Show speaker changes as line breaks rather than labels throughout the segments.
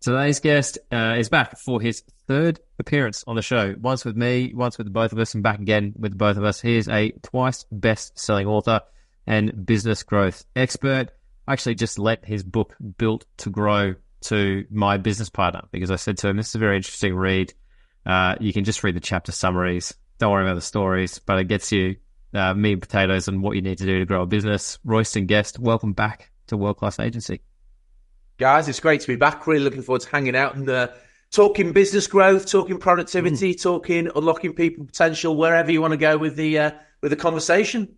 Today's guest is back for his third appearance on the show. Once with me, once with the both of us, and back again with the both of us. He is a twice best-selling author and business growth expert. I actually just let his book, Built to Grow, to my business partner because I said to him, this is a very interesting read. You can just read the chapter summaries. Don't worry about the stories, but it gets you meat and potatoes and what you need to do to grow a business. Royston Guest, welcome back to World Class Agency.
Guys, it's great to be back. Really looking forward to hanging out and talking business growth, talking productivity, talking unlocking people potential, wherever you want to go with the conversation.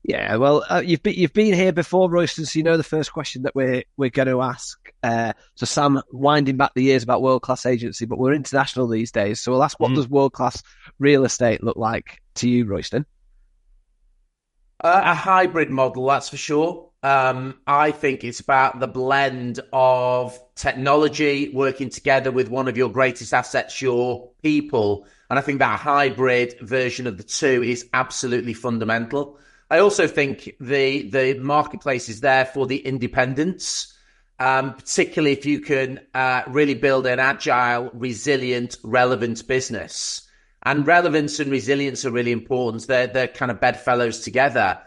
Yeah, well, you've been here before, Royston, so you know the first question that we're going to ask. So Sam, winding back the years about World Class Agency, but we're international these days, so we'll ask, what does world class real estate look like to you, Royston?
A hybrid model, that's for sure. I think it's about the blend of technology working together with one of your greatest assets, your people. And I think that hybrid version of the two is absolutely fundamental. I also think the marketplace is there for the independents, particularly if you can really build an agile, resilient, relevant business. And relevance and resilience are really important. They're kind of bedfellows together.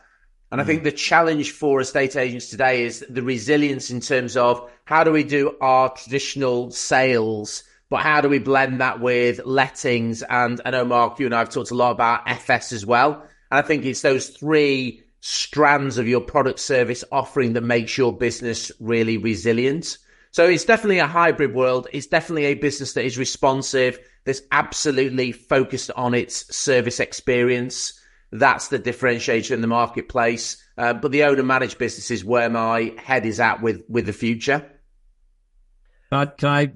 And I think the challenge for estate agents today is the resilience in terms of how do we do our traditional sales, but how do we blend that with lettings? And I know, Mark, you and I have talked a lot about FS as well. And I think it's those three strands of your product service offering that makes your business really resilient. So it's definitely a hybrid world. It's definitely a business that is responsive, that's absolutely focused on its service experience. That's the differentiator in the marketplace. But the owner-managed business is where my head is at with the future.
Can I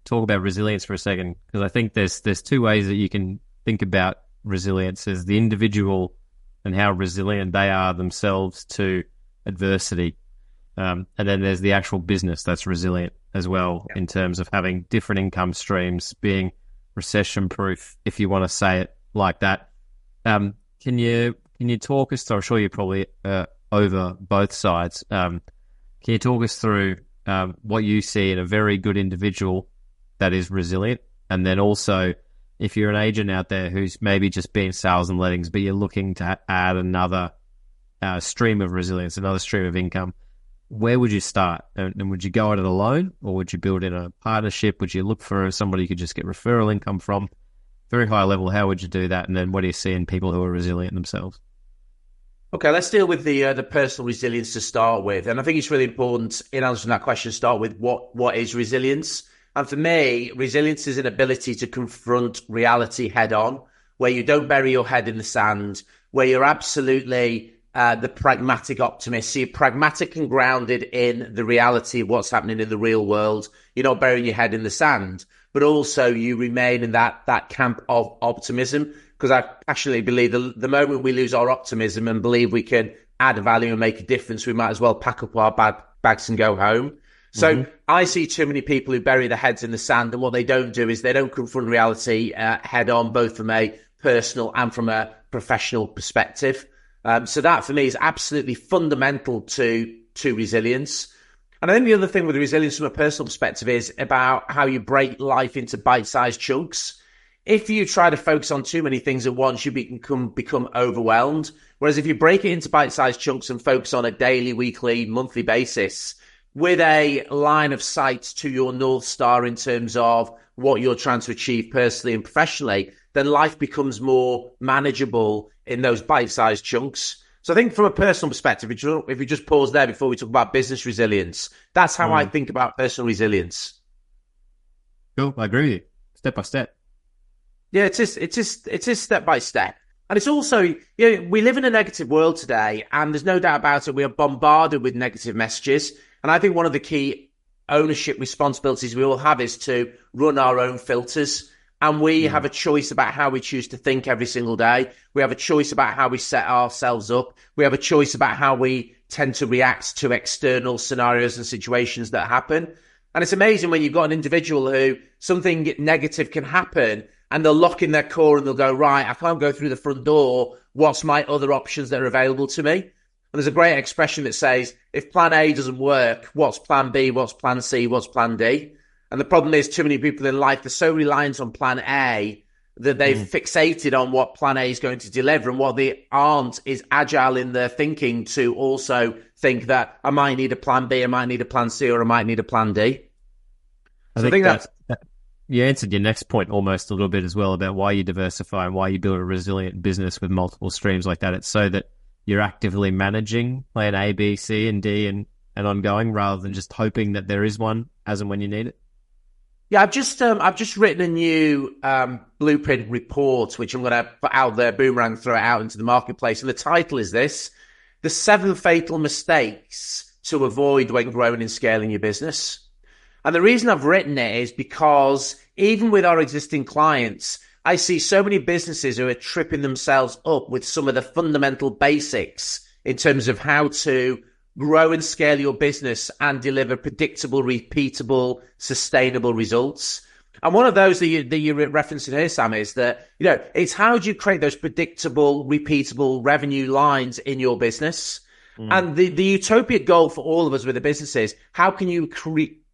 talk about resilience for a second? Because I think there's two ways that you can think about resilience as the individual and how resilient they are themselves to adversity. And then there's the actual business that's resilient as well, in terms of having different income streams, being recession-proof, if you want to say it like that. Can you talk us through, I'm sure you're probably over both sides, can you talk us through what you see in a very good individual that is resilient? And then also, if you're an agent out there who's maybe just been sales and lettings, but you're looking to add another stream of resilience, another stream of income, where would you start? And would you go at it alone, or would you build in a partnership? Would you look for somebody you could just get referral income from? Very high level, how would you do that? And then what do you see in people who are resilient themselves?
Okay, let's deal with the personal resilience to start with. And I think it's really important in answering that question to start with what is resilience? And for me, resilience is an ability to confront reality head on, where you don't bury your head in the sand, where you're absolutely the pragmatic optimist. So you're pragmatic and grounded in the reality of what's happening in the real world. You're not burying your head in the sand, but also you remain in that camp of optimism. Because I actually believe the moment we lose our optimism and believe we can add value and make a difference, we might as well pack up our bags and go home. So I see too many people who bury their heads in the sand, and what they don't do is they don't confront reality head on, both from a personal and from a professional perspective. So that for me is absolutely fundamental to resilience. And I think the other thing with resilience from a personal perspective is about how you break life into bite-sized chunks. If you try to focus on too many things at once, you become overwhelmed. Whereas if you break it into bite-sized chunks and focus on a daily, weekly, monthly basis with a line of sight to your North Star in terms of what you're trying to achieve personally and professionally, then life becomes more manageable in those bite-sized chunks. So I think from a personal perspective, if you just pause there before we talk about business resilience, that's how I think about personal resilience.
Cool, I agree with you. Step by step.
Yeah, it is step by step. And it's also, we live in a negative world today, and there's no doubt about it, we are bombarded with negative messages. And I think one of the key ownership responsibilities we all have is to run our own filters. And we have a choice about how we choose to think every single day. We have a choice about how we set ourselves up. We have a choice about how we tend to react to external scenarios and situations that happen. And it's amazing when you've got an individual who something negative can happen and they'll lock in their core and they'll go, right, I can't go through the front door. What's my other options that are available to me? And there's a great expression that says, if plan A doesn't work, what's plan B, what's plan C, what's plan D? And the problem is too many people in life, they're so reliant on plan A that they've fixated on what plan A is going to deliver. And what they aren't is agile in their thinking to also think that I might need a plan B, I might need a plan C, or I might need a plan D.
I think that's you answered your next point almost a little bit as well about why you diversify and why you build a resilient business with multiple streams like that. It's so that you're actively managing plan A, B, C, and D and ongoing rather than just hoping that there is one as and when you need it.
Yeah, I've just written a new blueprint report, which I'm going to put out there, boomerang, throw it out into the marketplace. And the title is this: The 7 Fatal Mistakes to Avoid When Growing and Scaling Your Business. And the reason I've written it is because even with our existing clients, I see so many businesses who are tripping themselves up with some of the fundamental basics in terms of how to grow and scale your business and deliver predictable, repeatable, sustainable results. And one of those that you're referencing here, Sam, is that, it's how do you create those predictable, repeatable revenue lines in your business? And the utopia goal for all of us with the business is how can you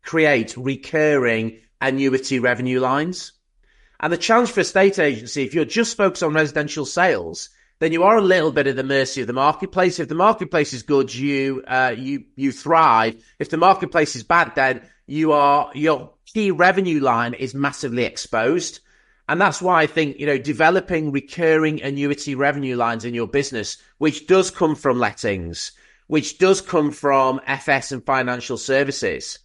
create recurring annuity revenue lines? And the challenge for a estate agency, if you're just focused on residential sales, then you are a little bit at the mercy of the marketplace. If the marketplace is good, you thrive. If the marketplace is bad, then your key revenue line is massively exposed. And that's why I think, developing recurring annuity revenue lines in your business, which does come from lettings, which does come from FS and financial services.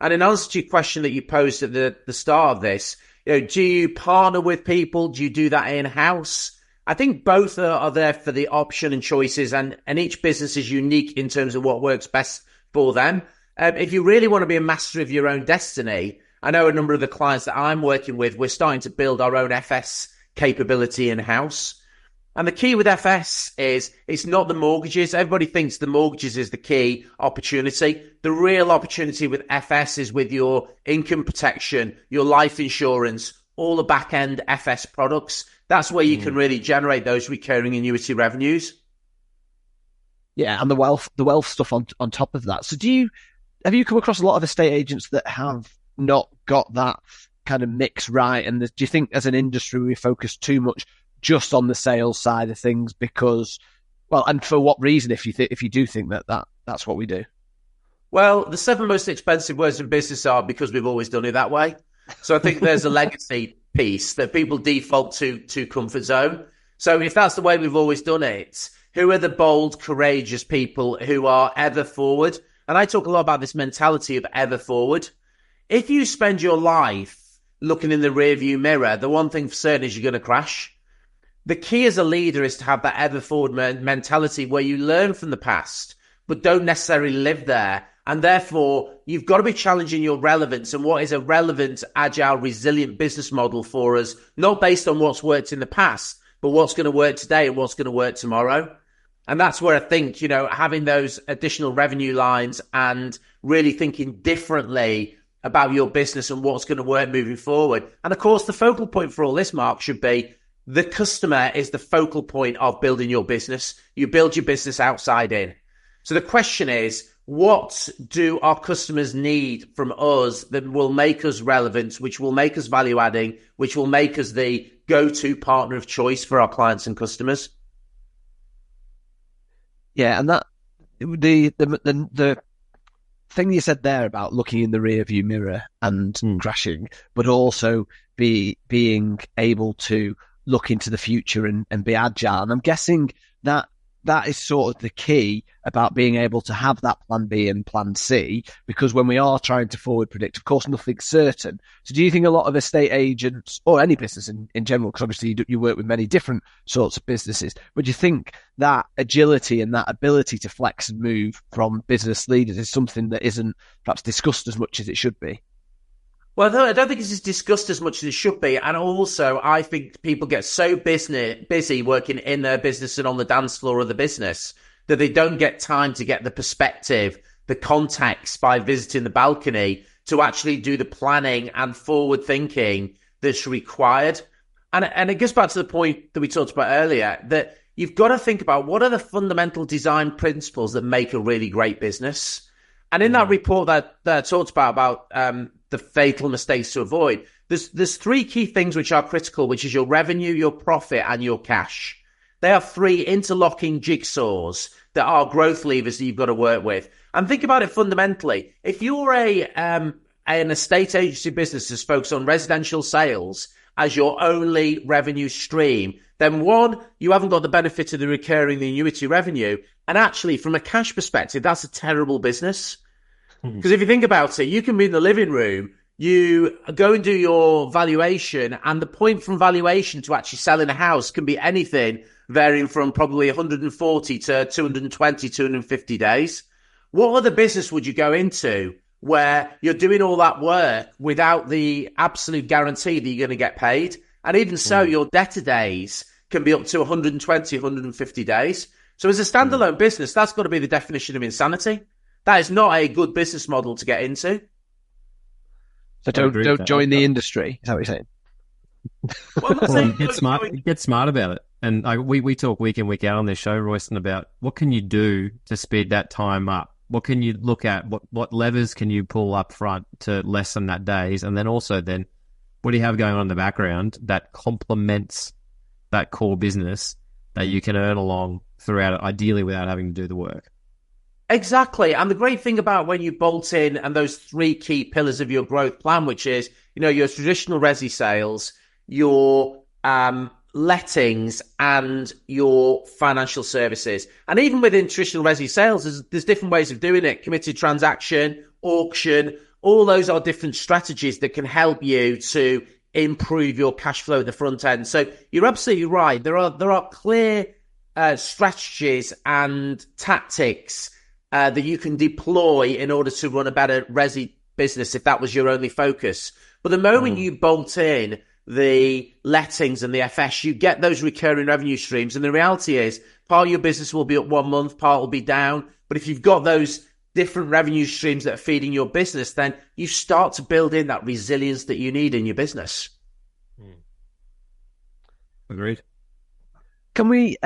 And in answer to your question that you posed at the start of this, do you partner with people? Do you do that in-house? I think both are there for the option and choices, and each business is unique in terms of what works best for them. If you really want to be a master of your own destiny, I know a number of the clients that I'm working with, we're starting to build our own FS capability in-house. And the key with FS is it's not the mortgages. Everybody thinks the mortgages is the key opportunity. The real opportunity with FS is with your income protection, your life insurance, all the back-end FS products. That's where you can really generate those recurring annuity revenues.
Yeah, and the wealth stuff on top of that. So have you come across a lot of estate agents that have not got that kind of mix right? And do you think as an industry we focus too much just on the sales side of things because, and for what reason if you do think that's what we do?
Well, the 7 most expensive words in business are because we've always done it that way. So I think there's a legacy piece that people default to comfort zone. So if that's the way we've always done it, who are the bold, courageous people who are ever forward? And I talk a lot about this mentality of ever forward. If you spend your life looking in the rearview mirror, the one thing for certain is you're going to crash. The key as a leader is to have that ever forward mentality where you learn from the past, but don't necessarily live there. And therefore, you've got to be challenging your relevance and what is a relevant, agile, resilient business model for us, not based on what's worked in the past, but what's going to work today and what's going to work tomorrow. And that's where I think, having those additional revenue lines and really thinking differently about your business and what's going to work moving forward. And of course, the focal point for all this, Mark, should be the customer is the focal point of building your business. You build your business outside in. So the question is, what do our customers need from us that will make us relevant, which will make us value adding, which will make us the go-to partner of choice for our clients and customers?
Yeah, and that the thing you said there about looking in the rearview mirror and crashing, but also being able to look into the future and be agile. And I'm guessing that is sort of the key about being able to have that plan B and plan C, because when we are trying to forward predict, of course, nothing's certain. So do you think a lot of estate agents or any business in general, because obviously you work with many different sorts of businesses, but do you think that agility and that ability to flex and move from business leaders is something that isn't perhaps discussed as much as it should be?
Well, I don't think it's discussed as much as it should be. And also, I think people get so busy working in their business and on the dance floor of the business that they don't get time to get the perspective, the context by visiting the balcony to actually do the planning and forward thinking that's required. And it goes back to the point that we talked about earlier, that you've got to think about what are the fundamental design principles that make a really great business. And in that report that talks about the fatal mistakes to avoid, there's three key things which are critical, which is your revenue, your profit, and your cash. They are three interlocking jigsaws that are growth levers that you've got to work with. And think about it fundamentally. If you're an estate agency business that's focused on residential sales as your only revenue stream, then one, you haven't got the benefit of the recurring, the annuity revenue. And actually, from a cash perspective, that's a terrible business. Because if you think about it, you can be in the living room, you go and do your valuation, and the point from valuation to actually selling a house can be anything varying from probably 140 to 220, 250 days. What other business would you go into where you're doing all that work without the absolute guarantee that you're going to get paid? And even so, your debtor days can be up to 120, 150 days. So as a standalone business, that's got to be the definition of insanity. That is not a good business model to get into.
So don't join the industry, is that what you're saying?
Well,
get smart about it. And we talk week in, week out on this show, Royston, about what can you do to speed that time up? What can you look at? What levers can you pull up front to lessen that days? And then also what do you have going on in the background that complements that core business that you can earn along throughout it, ideally without having to do the work?
Exactly. And the great thing about when you bolt in and those three key pillars of your growth plan, which is, your traditional resi sales, your lettings, and your financial services. And even within traditional resi sales, there's different ways of doing it. Committed transaction, auction, all those are different strategies that can help you to improve your cash flow at the front end. So you're absolutely right. There are clear strategies and tactics that you can deploy in order to run a better resi business if that was your only focus. But the moment you bolt in the lettings and the FS, you get those recurring revenue streams. And the reality is part of your business will be up 1 month, part will be down. But if you've got those different revenue streams that are feeding your business, then you start to build in that resilience that you need in your business.
Agreed.
Can we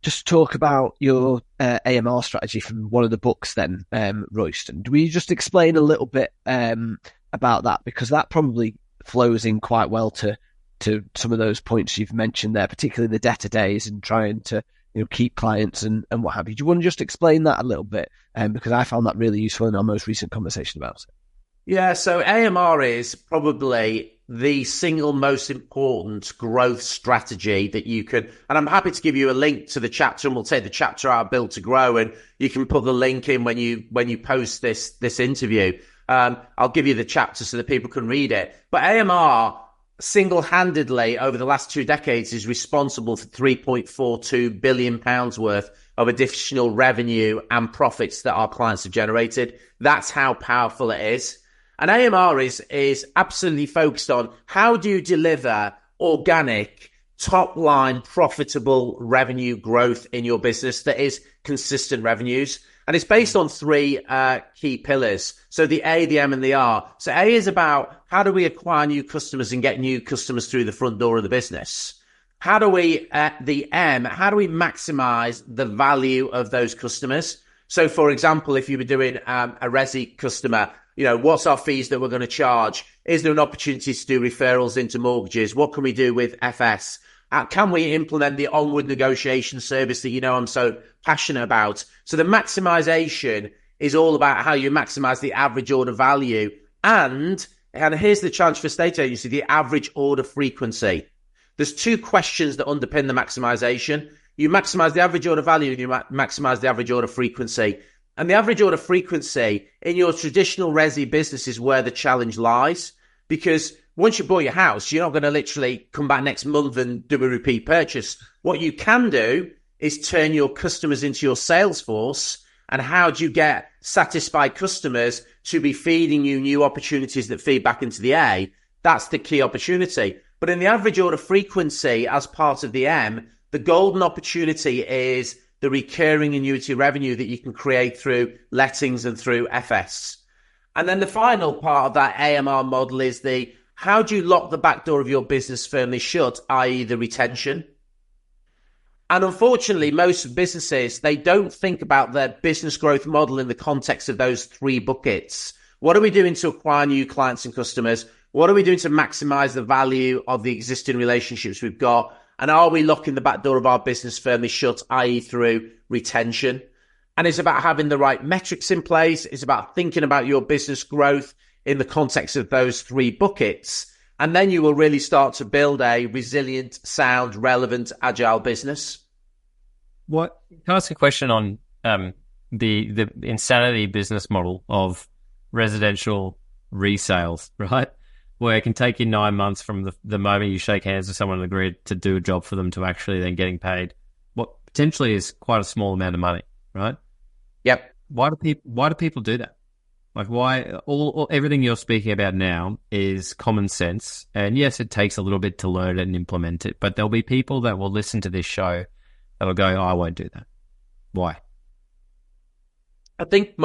just talk about your AMR strategy from one of the books then, Royston? Do we just explain a little bit about that? Because that probably flows in quite well to some of those points you've mentioned there, particularly the debtor days and trying to keep clients and what have you. Do you want to just explain that a little bit? Because I found that really useful in our most recent conversation about it.
Yeah, so AMR is probably the single most important growth strategy that you can, and I'm happy to give you a link to the chapter, and we'll take the chapter out of Build to Grow, and you can put the link in when you post this interview. I'll give you the chapter so that people can read it. But AMR single-handedly over the last 2 decades is responsible for £3.42 billion worth of additional revenue and profits that our clients have generated. That's how powerful it is. And AMR is absolutely focused on how do you deliver organic, top-line, profitable revenue growth in your business that is consistent revenues. And it's based on 3 key pillars. So the A, the M, and the R. So A is about how do we acquire new customers and get new customers through the front door of the business? How do we, the M, how do we maximize the value of those customers? So, for example, if you were doing a resi customer, what's our fees that we're going to charge? Is there an opportunity to do referrals into mortgages? What can we do with FS? Can we implement the onward negotiation service that I'm so passionate about? So the maximization is all about how you maximize the average order value. And here's the challenge for estate agency, the average order frequency. There's 2 questions that underpin the maximization. You maximize the average order value and you maximize the average order frequency. And the average order frequency in your traditional resi business is where the challenge lies. Because once you bought your house, you're not going to literally come back next month and do a repeat purchase. What you can do is turn your customers into your sales force. And how do you get satisfied customers to be feeding you new opportunities that feed back into the A? That's the key opportunity. But in the average order frequency as part of the M, the golden opportunity is the recurring annuity revenue that you can create through lettings and through FS. And then the final part of that AMR model is how do you lock the back door of your business firmly shut, i.e. the retention? And unfortunately, most businesses, they don't think about their business growth model in the context of those three buckets. What are we doing to acquire new clients and customers? What are we doing to maximize the value of the existing relationships we've got? And are we locking the back door of our business firmly shut, i.e. through retention? And it's about having the right metrics in place. It's about thinking about your business growth in the context of those three buckets. And then you will really start to build a resilient, sound, relevant, agile business.
Can I ask a question on the insanity business model of residential resales, right? Where it can take you 9 months from the moment you shake hands with someone on the grid to do a job for them to actually then getting paid what potentially is quite a small amount of money, right?
Yep.
Why do people do that? Like, why everything you're speaking about now is common sense, and yes, it takes a little bit to learn it and implement it, but there'll be people that will listen to this show that will go, oh, I won't do that. Why?
I think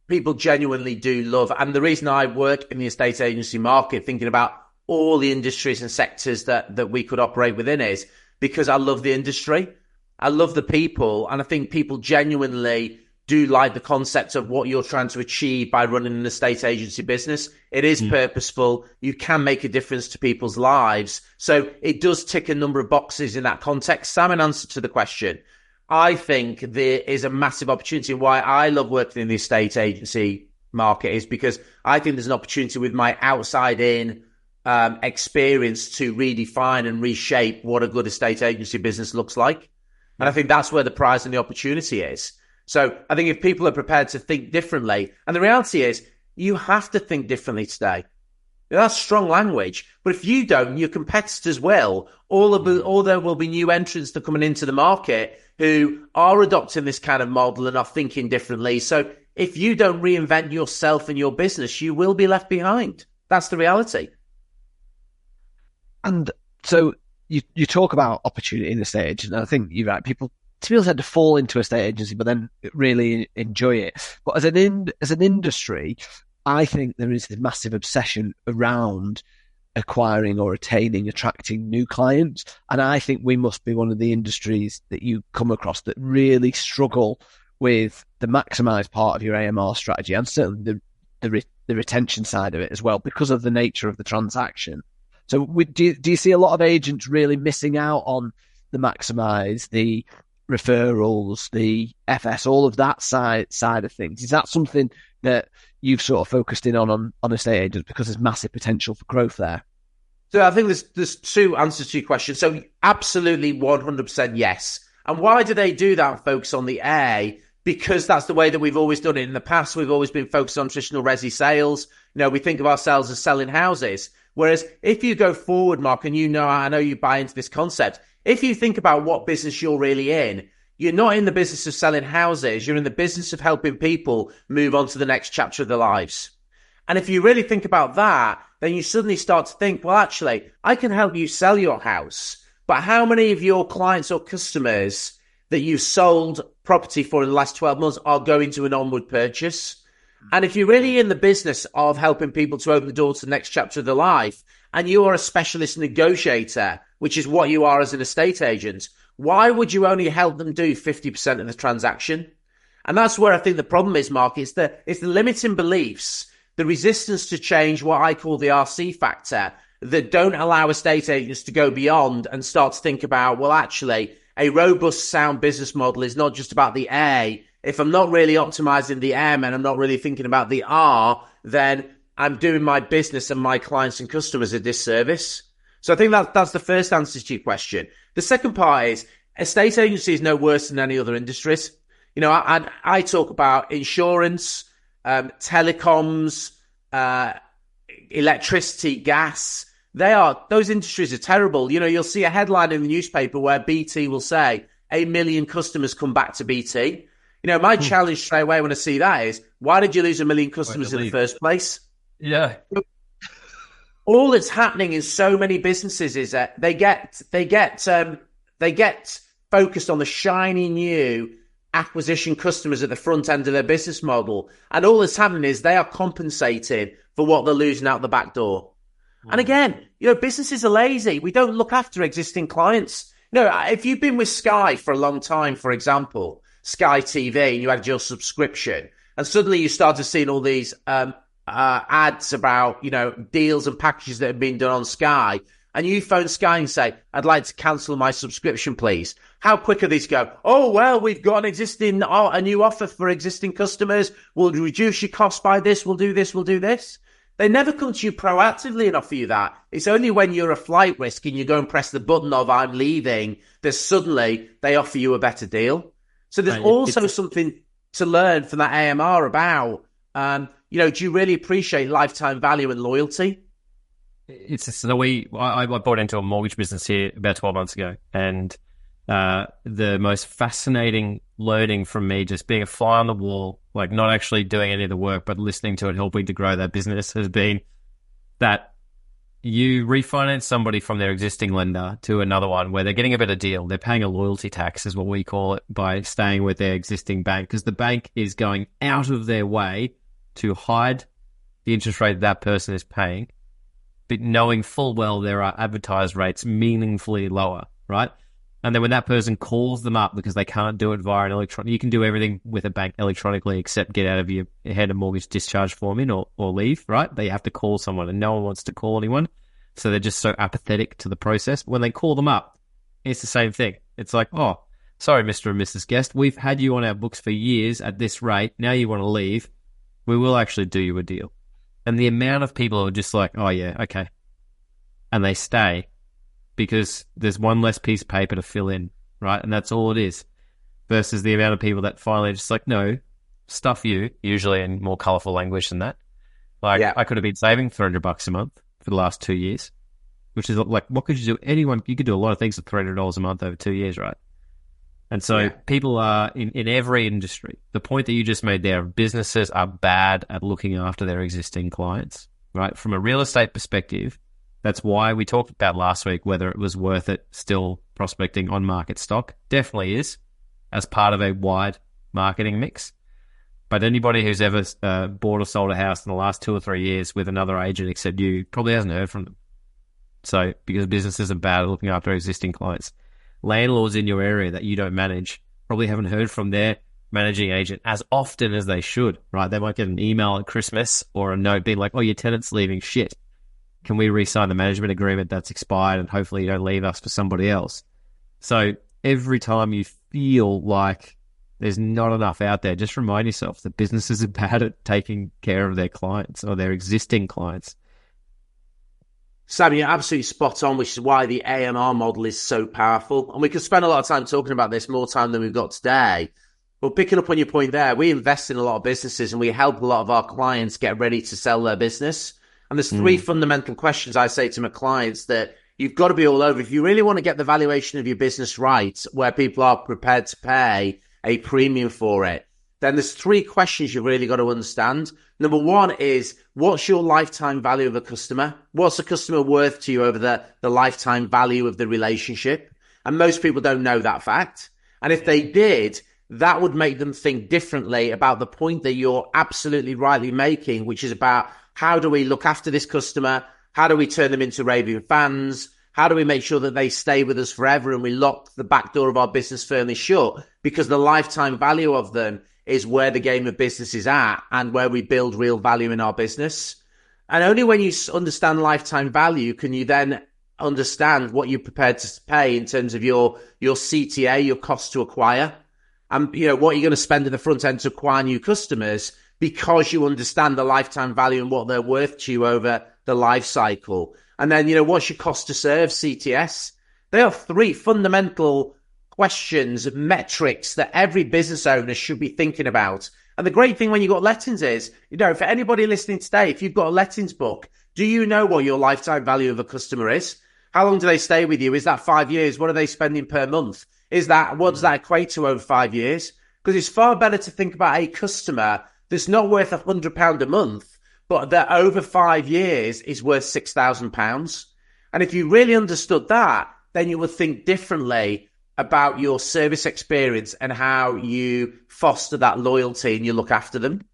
people genuinely do love, and the reason I work in the estate agency market, thinking about all the industries and sectors that we could operate within, is because I love the industry. I love the people, and I think people genuinely do like the concept of what you're trying to achieve by running an estate agency business. It is purposeful. You can make a difference to people's lives. So it does tick a number of boxes in that context. Sam, in answer to the question, I think there is a massive opportunity. Why I love working in the estate agency market is because I think there's an opportunity with my outside in experience to redefine and reshape what a good estate agency business looks like. And I think that's where the prize and the opportunity is. So I think if people are prepared to think differently, and the reality is you have to think differently today. That's strong language. But if you don't, your competitors will, or there will be new entrants that are coming into the market who are adopting this kind of model and are thinking differently. So if you don't reinvent yourself and your business, you will be left behind. That's the reality.
And so you talk about opportunity in the stage, and I think you're right. People tend to fall into a estate agency, but then really enjoy it. But as an industry, I think there is this massive obsession around acquiring or attracting new clients. And I think we must be one of the industries that you come across that really struggle with the maximise part of your AMR strategy, and certainly the retention side of it as well, because of the nature of the transaction. So do you see a lot of agents really missing out on the maximise, the referrals, the FS, all of that side of things? Is that something that you've sort of focused in on estate agents because there's massive potential for growth there?
So I think there's two answers to your question. So absolutely 100% yes. And why do they do that, focus on the A? Because that's the way that we've always done it. In the past, we've always been focused on traditional resi sales. You know, we think of ourselves as selling houses. Whereas if you go forward, Mark, and I know you buy into this concept, if you think about what business you're really in, you're not in the business of selling houses. You're in the business of helping people move on to the next chapter of their lives. And if you really think about that, then you suddenly start to think, well, actually, I can help you sell your house. But how many of your clients or customers that you've sold property for in the last 12 months are going to an onward purchase? And if you're really in the business of helping people to open the door to the next chapter of their life, and you are a specialist negotiator, which is what you are as an estate agent, why would you only help them do 50% of the transaction? And that's where I think the problem is, Mark, it's the limiting beliefs, the resistance to change, what I call the RC factor, that don't allow estate agents to go beyond and start to think about, well, actually, a robust, sound business model is not just about the A. If I'm not really optimizing the M and I'm not really thinking about the R, then I'm doing my business and my clients and customers a disservice. So I think that's the first answer to your question. The second part is estate agency is no worse than any other industries. You know, I talk about insurance, telecoms, electricity, gas. Those industries are terrible. You know, you'll see a headline in the newspaper where BT will say 1 million customers come back to BT. You know, my challenge straight away when I see that is, why did you lose 1 million customers in the first place?
Yeah.
All that's happening in so many businesses is that they get focused on the shiny new acquisition customers at the front end of their business model. And all that's happening is they are compensated for what they're losing out the back door. And again, you know, businesses are lazy. We don't look after existing clients. No, if you've been with Sky for a long time, for example, Sky TV, and you had your subscription, and suddenly you started seeing all these ads about, deals and packages that have been done on Sky, and you phone Sky and say, I'd like to cancel my subscription, please. How quick are these go? Oh, well, we've got a new offer for existing customers. We'll reduce your cost by this. We'll do this. We'll do this. They never come to you proactively and offer you that. It's only when you're a flight risk and you go and press the button of I'm leaving that suddenly they offer you a better deal. So there's also something to learn from that AMR about, do you really appreciate lifetime value and loyalty?
I bought into a mortgage business here about 12 months ago, and the most fascinating learning from me, just being a fly on the wall, like not actually doing any of the work, but listening to it, helping to grow that business, has been that you refinance somebody from their existing lender to another one where they're getting a better deal. They're paying a loyalty tax, is what we call it, by staying with their existing bank, because the bank is going out of their way to hide the interest rate that person is paying, but knowing full well there are advertised rates meaningfully lower, right? And then when that person calls them up because they can't do it via an electronic, you can do everything with a bank electronically except get out of your head a mortgage discharge form in or leave, right? They have to call someone, and no one wants to call anyone. So they're just so apathetic to the process. When they call them up, it's the same thing. It's like, oh, sorry, Mr. and Mrs. Guest, we've had you on our books for years at this rate. Now you want to leave. We will actually do you a deal. And the amount of people who are just like, oh yeah, okay. And they stay because there's one less piece of paper to fill in, right? And that's all it is. Versus the amount of people that finally are just like, no, stuff you, usually in more colourful language than that. Like, I could have been saving $300 a month for the last 2 years, which is like, what could you do? You could do a lot of things with $300 a month over 2 years, right? And so people are in every industry. The point that you just made there, businesses are bad at looking after their existing clients, right? From a real estate perspective, that's why we talked about last week whether it was worth it still prospecting on market stock. Definitely is, as part of a wide marketing mix. But anybody who's ever bought or sold a house in the last 2 or 3 years with another agent except you probably hasn't heard from them. So, because businesses are bad at looking after existing clients. Landlords in your area that you don't manage probably haven't heard from their managing agent as often as they should, right? They might get an email at Christmas or a note being like, oh, your tenant's leaving, shit. Can we re-sign the management agreement that's expired and hopefully you don't leave us for somebody else? So every time you feel like there's not enough out there, just remind yourself that businesses are bad at taking care of their clients or their existing clients.
Sam, you're absolutely spot on, which is why the AMR model is so powerful. And we could spend a lot of time talking about this, more time than we've got today. But picking up on your point there, we invest in a lot of businesses and we help a lot of our clients get ready to sell their business. And there's three fundamental questions I say to my clients that you've got to be all over. If you really want to get the valuation of your business right, where people are prepared to pay a premium for it, then there's three questions you've really got to understand. Number one is, what's your lifetime value of a customer? What's a customer worth to you over the lifetime value of the relationship? And most people don't know that fact. And if they did, that would make them think differently about the point that you're absolutely rightly making, which is about how do we look after this customer? How do we turn them into raving fans? How do we make sure that they stay with us forever and we lock the back door of our business firmly shut? Because the lifetime value of them is where the game of business is at and where we build real value in our business. And only when you understand lifetime value can you then understand what you're prepared to pay in terms of your CTA, your cost to acquire, and what you're going to spend at the front end to acquire new customers, because you understand the lifetime value and what they're worth to you over the life cycle. And then, what's your cost to serve, CTS? They are three fundamental questions, metrics that every business owner should be thinking about. And the great thing when you've got lettings is, for anybody listening today, if you've got a lettings book, do you know what your lifetime value of a customer is? How long do they stay with you? Is that 5 years? What are they spending per month? What does that equate to over 5 years? Because it's far better to think about a customer that's not worth £100 a month, but that over 5 years is worth £6,000. And if you really understood that, then you would think differently about your service experience and how you foster that loyalty and you look after them.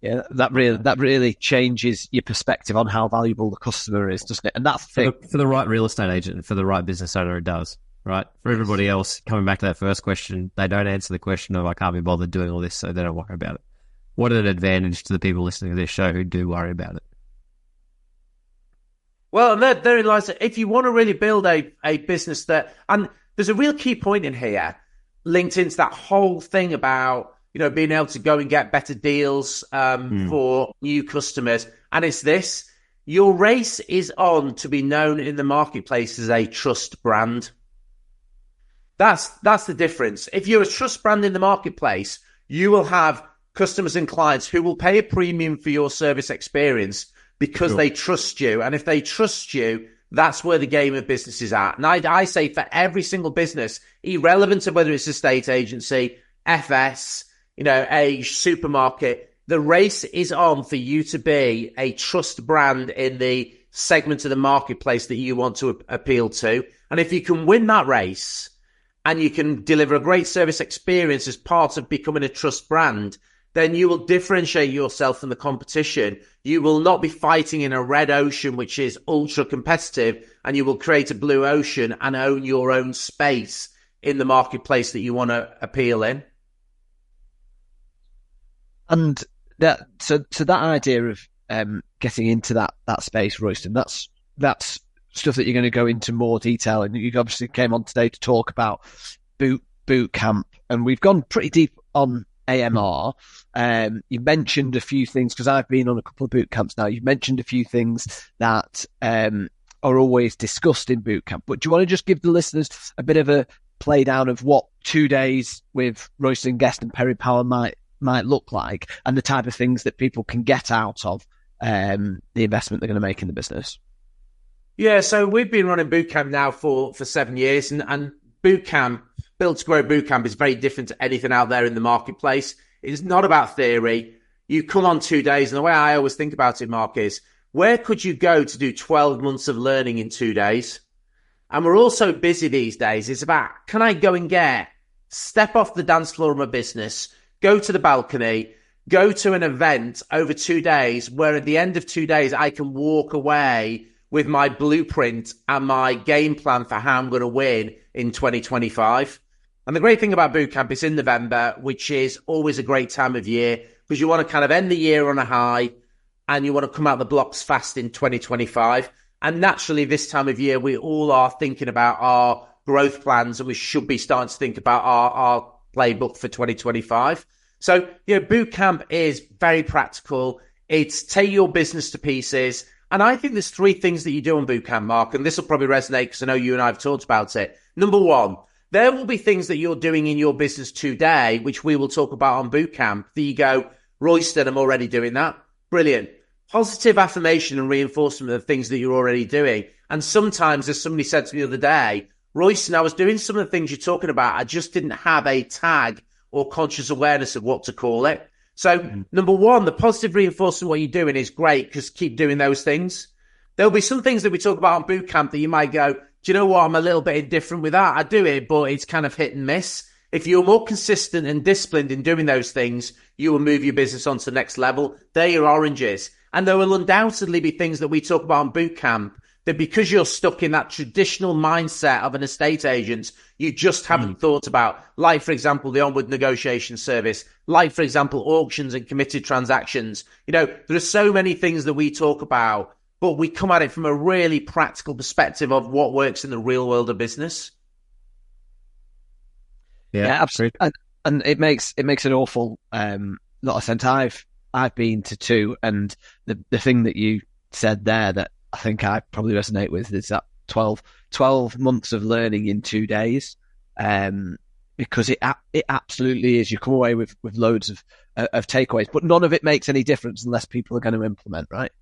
Yeah, that really changes your perspective on how valuable the customer is, doesn't it? And that's the thing.
For the right real estate agent and for the right business owner, it does. Right? For everybody else, coming back to that first question, they don't answer the question of, I can't be bothered doing all this, so they don't worry about it. What an advantage to the people listening to this show who do worry about it.
Well, therein lies that if you want to really build a business that, and there's a real key point in here linked into that whole thing about, being able to go and get better deals for new customers. And it's this: your race is on to be known in the marketplace as a trust brand. That's the difference. If you're a trust brand in the marketplace, you will have customers and clients who will pay a premium for your service experience because they trust you. And if they trust you, that's where the game of business is at. And I say for every single business, irrelevant of whether it's a state agency, FS, a supermarket, the race is on for you to be a trust brand in the segment of the marketplace that you want to appeal to. And if you can win that race and you can deliver a great service experience as part of becoming a trust brand, then you will differentiate yourself from the competition. You will not be fighting in a red ocean, which is ultra competitive, and you will create a blue ocean and own your own space in the marketplace that you want to appeal in.
And that idea of getting into that space, Royston, that's stuff that you're going to go into more detail. And you obviously came on today to talk about boot camp, and we've gone pretty deep on AMR. You mentioned a few things, because I've been on a couple of boot camps now. You've mentioned a few things that are always discussed in boot camp. But do you want to just give the listeners a bit of a play down of what 2 days with Royston Guest and Perry Power might look like, and the type of things that people can get out of the investment they're going to make in the business?
Yeah, so we've been running bootcamp now for 7 years, and bootcamp, Build to Grow bootcamp, is very different to anything out there in the marketplace. It's not about theory. You come on 2 days, and the way I always think about it, Mark, is where could you go to do 12 months of learning in 2 days? And we're all so busy these days. It's about, can I go and step off the dance floor of my business, go to the balcony, go to an event over 2 days, where at the end of 2 days, I can walk away with my blueprint and my game plan for how I'm going to win in 2025. And the great thing about bootcamp is in November, which is always a great time of year, because you want to kind of end the year on a high and you want to come out the blocks fast in 2025. And naturally, this time of year, we all are thinking about our growth plans, and we should be starting to think about our playbook for 2025. So, bootcamp is very practical. It's take your business to pieces. And I think there's 3 things that you do on bootcamp, Mark, and this will probably resonate because I know you and I have talked about it. Number 1, there will be things that you're doing in your business today, which we will talk about on bootcamp, that you go, Royston, I'm already doing that. Brilliant. Positive affirmation and reinforcement of the things that you're already doing. And sometimes, as somebody said to me the other day, Royston, I was doing some of the things you're talking about. I just didn't have a tag or conscious awareness of what to call it. So, number 1, the positive reinforcement of what you're doing is great, because keep doing those things. There'll be some things that we talk about on bootcamp that you might go, do you know what? I'm a little bit indifferent with that. I do it, but it's kind of hit and miss. If you're more consistent and disciplined in doing those things, you will move your business on to the next level. They're your oranges. And there will undoubtedly be things that we talk about on bootcamp that, because you're stuck in that traditional mindset of an estate agent, you just haven't thought about. Like, for example, the onward negotiation service. Like, for example, auctions and committed transactions. There are so many things that we talk about, but we come at it from a really practical perspective of what works in the real world of business.
Yeah, absolutely. And it makes an awful lot of sense. I've been to 2, and the thing that you said there that I think I probably resonate with is that 12 months of learning in 2 days, because it absolutely is. You come away with loads of takeaways, but none of it makes any difference unless people are going to implement, right?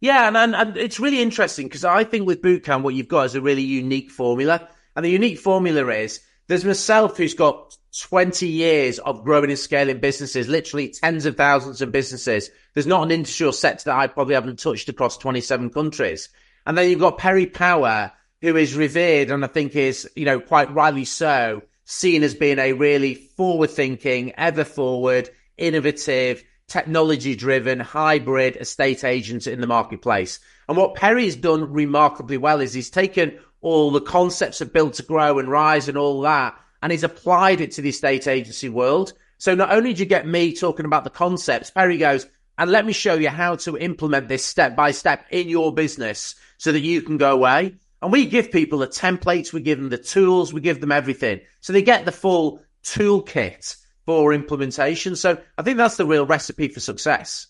Yeah, and it's really interesting, because I think with bootcamp, what you've got is a really unique formula. And the unique formula is, there's myself, who's got 20 years of growing and scaling businesses, literally tens of thousands of businesses. There's not an industry or sector that I probably haven't touched across 27 countries. And then you've got Perry Power, who is revered, and I think is, quite rightly so, seen as being a really forward-thinking, ever-forward, innovative, technology-driven, hybrid estate agent in the marketplace. And what Perry's done remarkably well is he's taken all the concepts of Build to Grow and Rise and all that, and he's applied it to the estate agency world. So not only do you get me talking about the concepts, Perry goes, and let me show you how to implement this step by step in your business so that you can go away. And we give people the templates, we give them the tools, we give them everything. So they get the full toolkit for implementation. So I think that's the real recipe for success.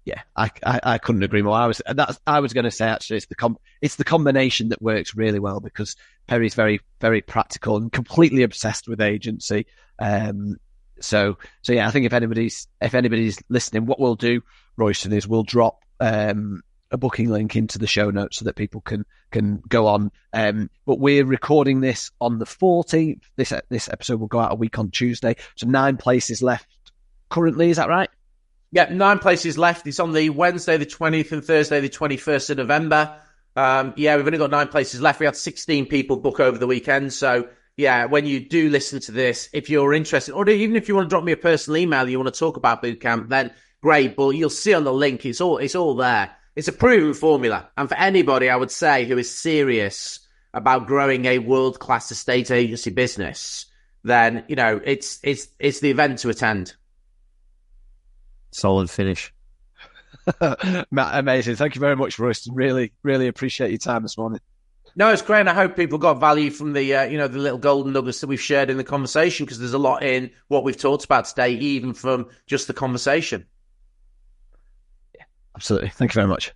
Yeah, I couldn't agree more. I was going to say, actually, it's the combination that works really well, because Perry's very, very practical and completely obsessed with agency. So yeah, I think if anybody's listening, what we'll do, Royston, is we'll drop a booking link into the show notes so that people can go on. But we're recording this on the 14th. This episode will go out a week on Tuesday. So 9 places left currently. Is that right?
Yeah, 9 places left. It's on the Wednesday, the 20th, and Thursday, the 21st of November. Yeah, we've only got 9 places left. We had 16 people book over the weekend. So yeah, when you do listen to this, if you're interested, or even if you want to drop me a personal email, you want to talk about bootcamp, then great. But you'll see on the link, it's all there. It's a proven formula. And for anybody, I would say, who is serious about growing a world-class estate agency business, then, you know, it's the event to attend.
Solid finish.
Amazing. Thank you very much, Royston. Really, really appreciate your time this morning.
No, it's great. And I hope people got value from the, the little golden nuggets that we've shared in the conversation, because there's a lot in what we've talked about today, even from just the conversation.
Yeah, absolutely. Thank you very much.